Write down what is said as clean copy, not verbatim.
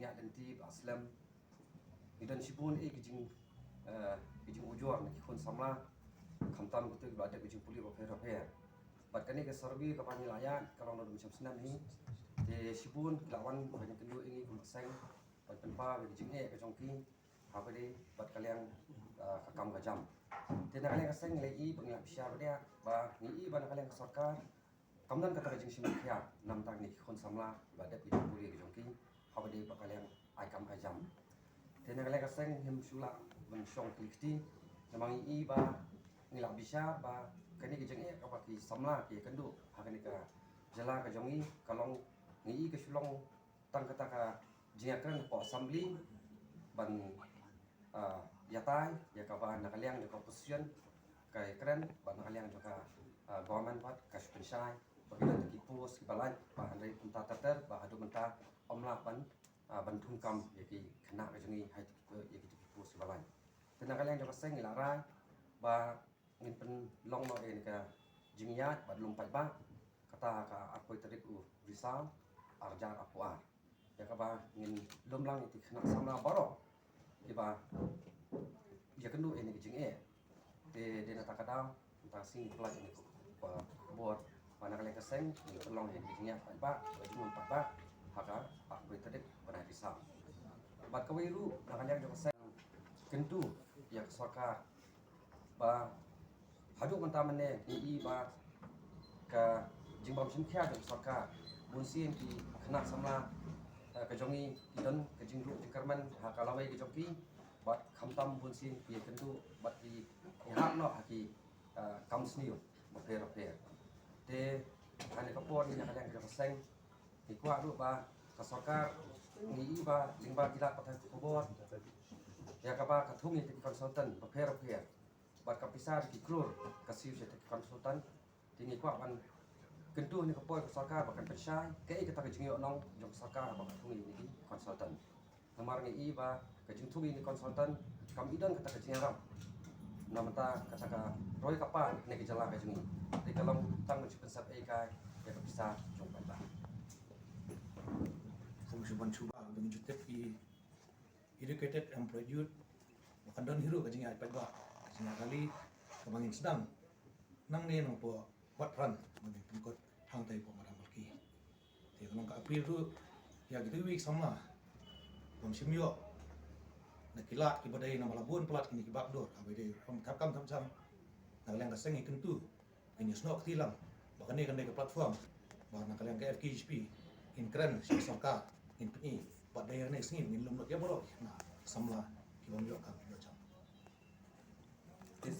ya denti aslam idan sibun gijing gijing ujor ni kun samla khamtam kutu bada gijing puli rofer bat kani ke sorbi ka pani layan kalau nodum macam senam ni te sibun lawan banyak kendu ingi kumaseng bat penpa gijing ke jongki apa de bat kalian kakam kajam te nak kalian kaseng lagi bangla bisya dia ba ni ban kalian sarkar kamdan kata kajing simikya nam tang ni kun samla bada gijing puli ke jongki apa de bat kalian aikam kajam tena kalian kaseng him sula mensyong klikti namang ba ngilak bisa ba kani kejeng apa ki samla ki kendu hakani ka jala ka jongi kalong ke sulong tang kata ka jingakan po assembly ban yatai ya ka ba na kalian ka opposition kai keren ba na kalian ka government pat ka spensai bagina ki pos ki balai ba handai punta tater ba hadu menta omla ban bantung kam yaki kena ka jongi hai yaki ki pos ki balai tena kalian ka seng ilarai ba ngin pen long no ka jingyat ba lumpai ba kata ka aku terik risau arjar apuar ya ka ba ngin lumlang itu kena sama baro ki ba ya kendu ini ki jingye de na takadam ta sing pelaj ini ko buat mana kalian keseng ni long yang jingyat ba lumpai ba haka aku terik pada risau bat kawiru na kalian ka seng kentu ya sarkar ba hadu mentamane ni ba ka jingbam simkhya de sarkar bunsin ki kena samla ka jongi idon ka jingru jingkarman ha kalawai ka jongki bat khamtam bunsin ki kentu bat ki hak no haki kamsniu maper te ane kapon ni kalian ka seng ni kwa ru ba ka sarkar ni ba lingba gila patah kubor ya ka ba ka thungi te konsultan maper bat kapisar ki klur kasih je te konsultan tingi kwa ban kentu ni kapoi ka sarkar bakan pesai ke kita ka jingi onong jong sarkar ba thungi ni konsultan namar ni ba ka jing thungi ni konsultan kam idon kata ka jingaram namata kata ka roy kapa ne ki jala ka jingi te kalong tang menci pensap kai ya ka pisar jong ba Fungsiban cuba dengan jutek educated employed bukan hiru ka jingi ai ba kali kebangin sedang nang ni nang po wat ran magi pengkot hang tai po madam malki te nang ka april tu ya gitu week sama pom simyo na kilat ki badai na malabun pelat kini kibak dor abai de pom takam tam nang ka sengi kentu ini snok tilang bahkan ni kan ke platform bahkan kalian ke FKHP in keren si sarkar in pi badai ne singin in lumot ya borok na samla ki bom yo ka do jam Itu